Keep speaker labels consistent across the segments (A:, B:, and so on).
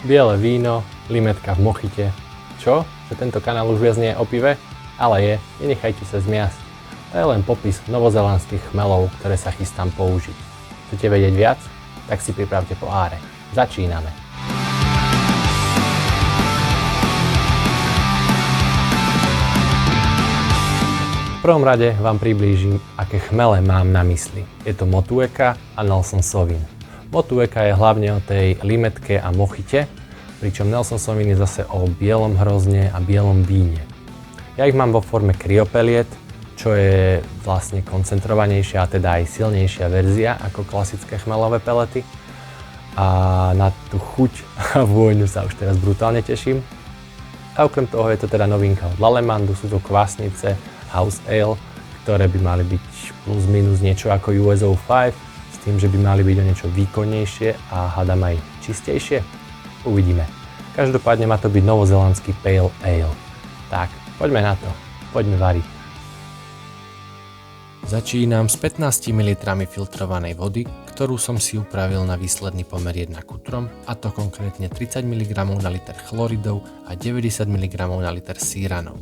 A: biele víno, limetka v mochite. Čo? Že tento kanál už viac nie je o pive? Ale je, nenechajte sa zmiasť. To je len popis novozélandských chmelov, ktoré sa chystám použiť. Chcete vedieť viac? Tak si pripravte poháre. Začíname. V prvom rade vám priblížim, aké chmele mám na mysli. Je to Motueka a Nelson Sauvin. Motueka je hlavne o tej limetke a mochite, pričom Nelson Sauvin je zase o bielom hrozne a bielom víne. Ja ich mám vo forme kryopeliet, čo je vlastne koncentrovanejšia a teda aj silnejšia verzia ako klasické chmelové pelety. A na tú chuť a vôňu sa už teraz brutálne teším. A okrem toho je to teda novinka od Lallemandu, sú to kvasnice House Ale, ktoré by mali byť plus minus niečo ako USO 5, s tým, že by mali byť o niečo výkonnejšie a hádam aj čistejšie. Uvidíme. Každopádne má to byť novozélandský Pale Ale. Tak, poďme na to. Poďme variť. Začínam s 15 ml filtrovanej vody, ktorú som si upravil na výsledný pomer 1:3, a to konkrétne 30 mg na liter chloridov a 90 mg na liter síranov.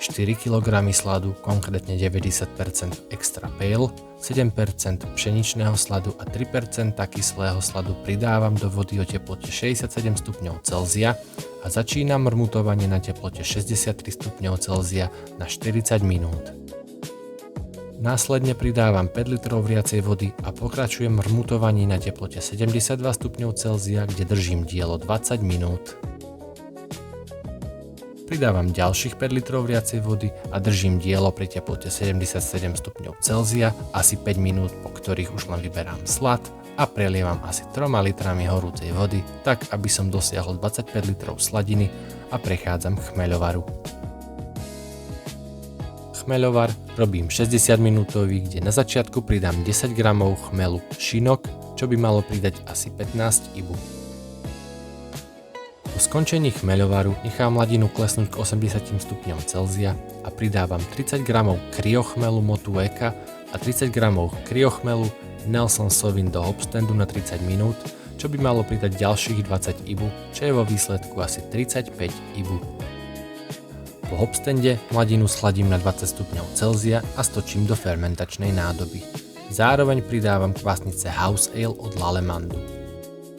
A: 4 kg sladu, konkrétne 90% extra pale, 7% pšeničného sladu a 3% kyslého sladu pridávam do vody o teplote 67 stupňov Celzia a začínam rmutovanie na teplote 63 stupňov Celzia na 40 minút. Následne pridávam 5 litrov vriacej vody a pokračujem rmutovaní na teplote 72 stupňov Celzia, kde držím dielo 20 minút. Pridávam ďalších 5 litrov vriacej vody a držím dielo pri teplote 77 stupňov Celzia asi 5 minút, po ktorých už len vyberám slad a prelievam asi 3 litrami horúcej vody, tak aby som dosiahol 25 litrov sladiny a prechádzam k chmeľovaru. Chmeľovar robím 60 minútový, kde na začiatku pridám 10 g chmelu šinok, čo by malo pridať asi 15 ibu. Po skončení chmeľovaru nechám hladinu klesnúť k 80 stupňom Celzia a pridávam 30 g kryochmelu Motueka a 30 g kryochmelu Nelson Sauvin do hopstandu na 30 minút, čo by malo pridať ďalších 20 ibu, čo je vo výsledku asi 35 ibu. Po hopstande hladinu schladím na 20 stupňov Celzia a stočím do fermentačnej nádoby. Zároveň pridávam kvasnice House Ale od Lallemandu.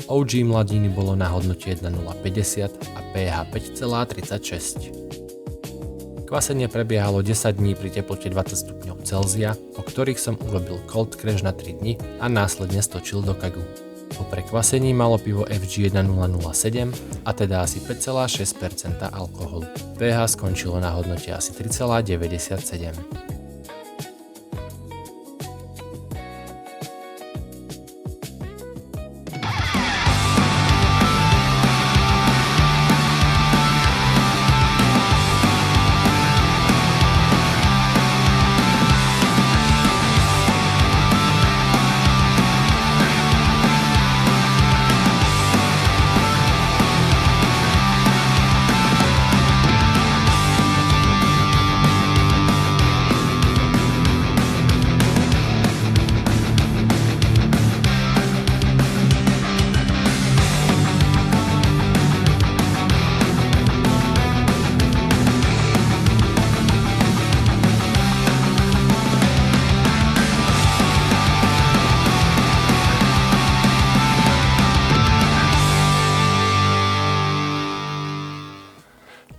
A: OG mladiny bolo na hodnote 1,050 a pH 5,36. Kvasenie prebiehalo 10 dní pri teplote 20 stupňov Celzia, o ktorých som urobil cold crash na 3 dni a následne stočil do kagu. Po prekvasení malo pivo FG 1007 a teda asi 5,6% alkoholu. pH skončilo na hodnote asi 3,97.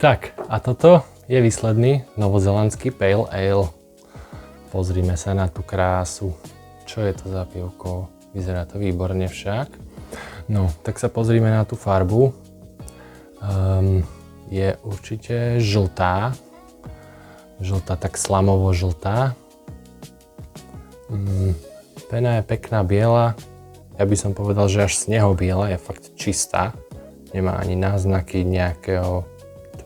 A: Tak, a toto je výsledný novozélandský Pale Ale. Pozrime sa na tú krásu. Čo je to za pivko? Vyzerá to výborne však. No, tak sa pozrime na tú farbu. Je určite žltá. Žltá, tak slamovo žltá. Pena je pekná biela. Ja by som povedal, že až snehobiela, je fakt čistá. Nemá ani náznaky nejakého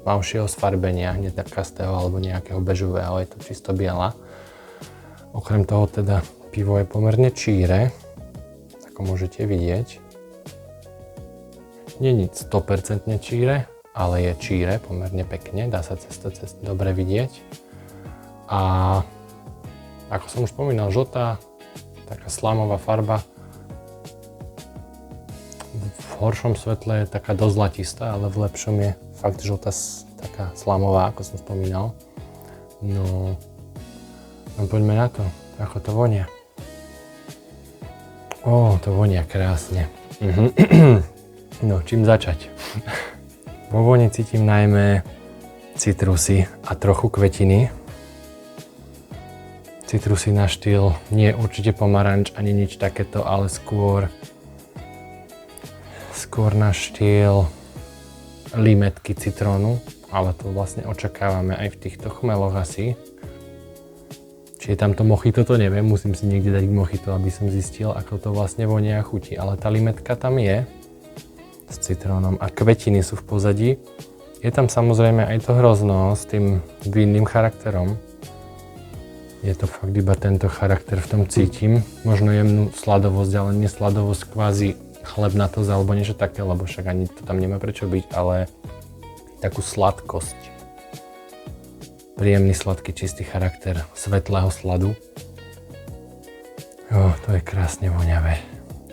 A: tmavšieho sfarbenia, netrkastého alebo nejakého bežového, je to čisto biela. Okrem toho teda pivo je pomerne číre, ako môžete vidieť. Nie je 100% číre, ale je číre pomerne pekne, dá sa cez to dobre vidieť. A ako som už spomínal, žltá, taká slamová farba. horšom svetle je taká dosť zlatistá, ale v lepšom je fakt žltá, taká slamová, ako som spomínal. No poďme na to, ako to vonia. To vonia krásne. No, čím začať? Vo voni cítim najmä citrusy a trochu kvetiny. Citrusy na štýl, nie určite pomaranč ani nič takéto, ale skôr na štýl limetky citrónu, ale to vlastne očakávame aj v týchto chmeloch asi. Či je tam to mojito, to neviem, musím si niekde dať mojito, aby som zistil, ako to vlastne vonia a chutí, ale tá limetka tam je s citrónom a kvetiny sú v pozadí. Je tam samozrejme aj to hrozno s tým vinným charakterom. Je to fakt iba tento charakter v tom cítim. Možno jemnú sladovosť, ale nie sladovosť kvázi chlebnatosť alebo niečo také, lebo však ani to tam nemá prečo byť, ale takú sladkosť. Príjemný, sladký, čistý charakter svetlého sladu. To je krásne voňavé.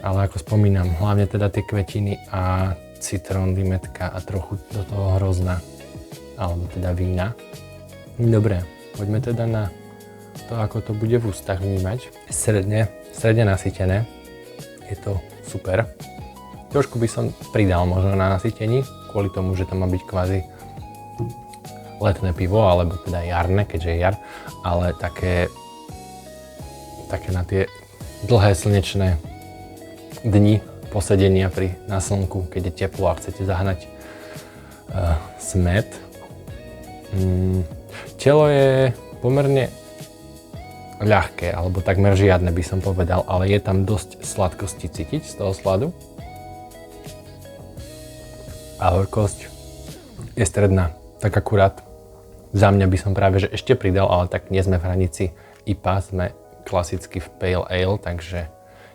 A: Ale ako spomínam, hlavne teda tie kvetiny a citrón, limetka a trochu do toho hrozna. Alebo teda vína. Dobre, poďme teda na to, ako to bude v ústach vnímať. Stredne nasýtené. Je to super. Trošku by som pridal možno na nasýtení, kvôli tomu, že tam má byť kvázi letné pivo, alebo teda jarné, keďže je jar, ale také na tie dlhé slnečné dni posedenia na slnku, keď je teplo a chcete zahnať smäd. Telo je pomerne ľahké, alebo takmer žiadne by som povedal, ale je tam dosť sladkosti cítiť z toho sladu. A horkosť je stredná, tak akurát. Za mňa by som práve že ešte pridal, ale tak nie sme v hranici IPA, sme klasicky v Pale Ale, takže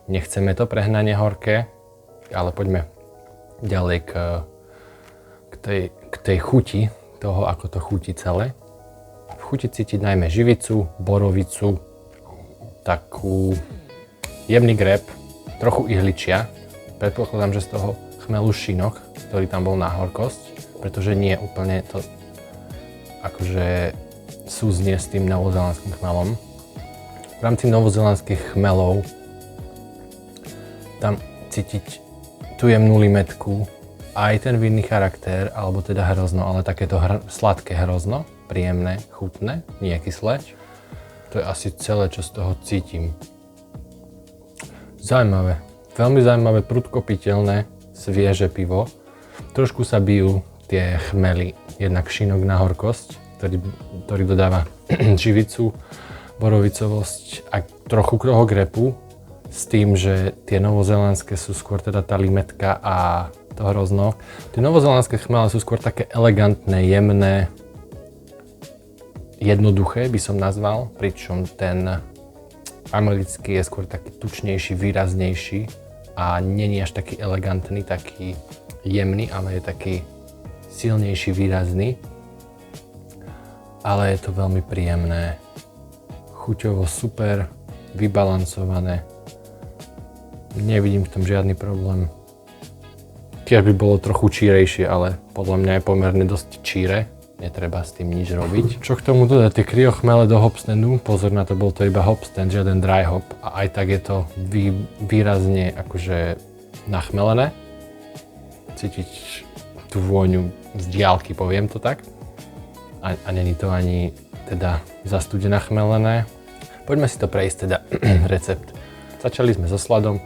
A: nechceme to prehnanie horké, ale poďme ďalej k tej chuti, toho ako to chutí celé. V chuti cítiť najmä živicu, borovicu, takú jemný greb, trochu ihličia. Predpokladám, že z toho chmelu šinok, ktorý tam bol na horkosť, pretože nie úplne to akože súznie s tým novozélandským chmelom. V rámci novozélandských chmelov tam cítiť tú jemnú limetku, aj ten vinný charakter, alebo teda hrozno, ale takéto sladké hrozno, príjemné, chutné, nie kyslé. To je asi celé, čo z toho cítim. Zaujímavé, veľmi zaujímavé, prudko piteľné, svieže pivo. Trošku sa bijú tie chmely, jednak šinok na horkosť, ktorý dodáva živicu, borovicovosť a trochu toho grepu, s tým, že tie novozélandské sú skôr teda tá limetka a to hrozno. Tie novozélandské chmele sú skôr také elegantné, jemné, jednoduché by som nazval, pričom ten americký je skôr taký tučnejší, výraznejší a nie je až taký elegantný, taký jemný, ale je taký silnejší, výrazný. Ale je to veľmi príjemné, chuťovo super, vybalancované. Nevidím v tom žiadny problém. Tiež by bolo trochu čírejšie, ale podľa mňa je pomerne dosť číre. Netreba s tým nič robiť. Čo k tomu dodať? Tie kryochmele do hopstandu, pozor na to, bol to iba hopstand, žiaden dry hop. A aj tak je to výrazne akože nachmelené. Cítiť tú vôňu z diaľky, poviem to tak. A není to ani teda zastudené chmelené. Poďme si to prejsť teda recept. Začali sme so sladom.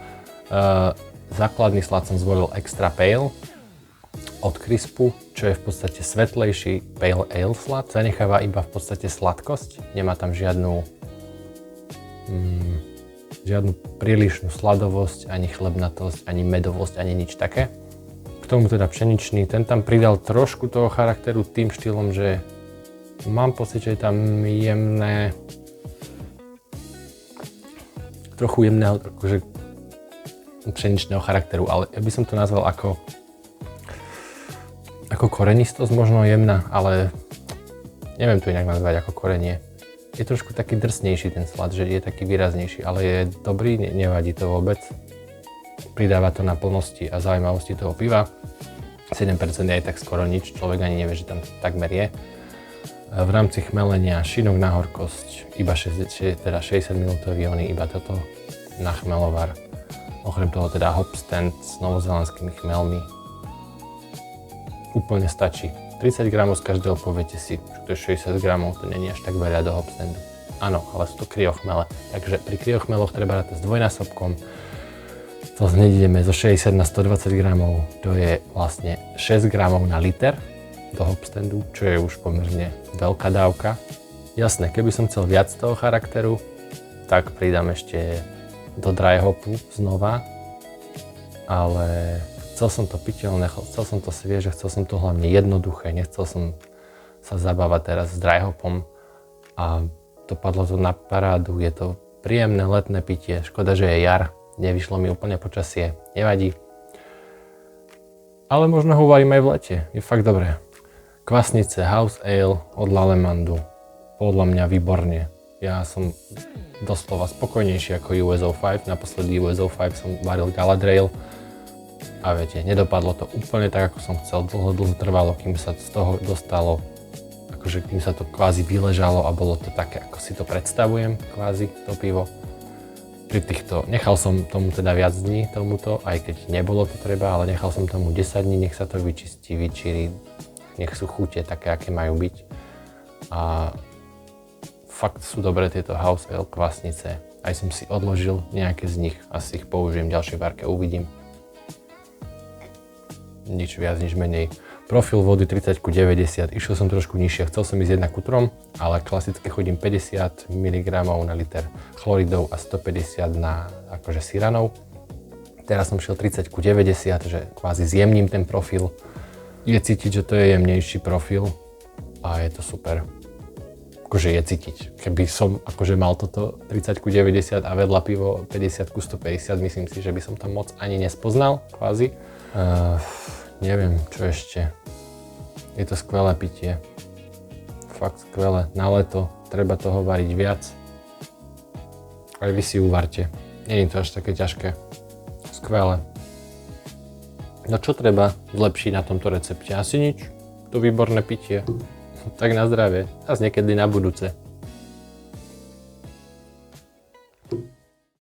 A: Základný slad som zvolil Extra Pale od Crispu, čo je v podstate svetlejší Pale Ale slad. Zanecháva iba v podstate sladkosť. Nemá tam žiadnu prílišnú sladovosť, ani chlebnatosť, ani medovosť, ani nič také. K tomu teda pšeničný, ten tam pridal trošku toho charakteru tým štýlom, že mám pocit, že je tam trochu jemného akože pšeničného charakteru, ale ja by som to nazval ako korenistosť, možno jemná, ale neviem to inak nazvať ako korenie. Je trošku taký drsnejší ten slad, že je taký výraznejší, ale je dobrý, nevadí to vôbec. pridáva to na plnosti a zaujímavosti toho piva. 7% je aj tak skoro nič, človek ani nevie, že tam takmer je. V rámci chmelenia šinok na horkosť, iba 60 minútový, on iba toto na chmelovar. Okrem toho teda hop stand s novozelandskými chmelmi. Úplne stačí. 30 gramov z každého, poviete si, že to je 60 gramov, to nie je až tak veľa do hop standu. Áno, ale sú to kryochmele, takže pri kryochmeloch treba rátať s dvojnásobkom. To hneď ideme zo 60 na 120 gramov, to je vlastne 6 gramov na liter do hop standu, čo je už pomerne veľká dávka. Jasné, keby som chcel viac toho charakteru, tak pridám ešte do dry hopu znova, ale chcel som to piteľné, chcel som to svieže, chcel som to hlavne jednoduché, nechcel som sa zabávať teraz s dry hopom a dopadlo to na parádu, je to príjemné letné pitie, škoda, že je jar, nevyšlo mi úplne počasie, nevadí. Ale možno ho uvarím aj v lete, je fakt dobré. Kvasnice House Ale od Lallemandu, podľa mňa výborne. Ja som doslova spokojnejší ako USO5, naposledy USO5 som varil Galadriel a viete, nedopadlo to úplne tak, ako som chcel, dlho trvalo, kým sa z toho dostalo, akože kým sa to kvázi vyležalo a bolo to také, ako si to predstavujem, kvázi to pivo. Pri týchto, nechal som tomu teda viac dní tomuto, aj keď nebolo to treba, ale nechal som tomu 10 dní, nech sa to vyčistí, vyčíri, nech sú chute také, aké majú byť. A fakt sú dobré tieto House Ale kvasnice. Aj som si odložil nejaké z nich, asi ich použijem v ďalšej várke, uvidím. Nič viac, nič menej. Profil vody 30:90, išiel som trošku nižšie, chcel som ísť 1:3, ale klasicky chodím 50 mg na liter chloridov a 150 na akože syranov. Teraz som šiel 30:90, že kvázi zjemním ten profil. Je cítiť, že to je jemnejší profil a je to super. Akože je cítiť. Keby som akože mal toto 30:90 a vedľa pivo 50:150, myslím si, že by som tam moc ani nespoznal, kvázi. Neviem, čo ešte. Je to skvelé pitie. Fakt skvelé. Na leto treba toho variť viac. Aj vy si uvarte. Nie je to až také ťažké. Skvelé. No čo treba zlepšiť na tomto recepte? Asi nič. To výborné pitie. Tak na zdravie. Zas niekedy na budúce.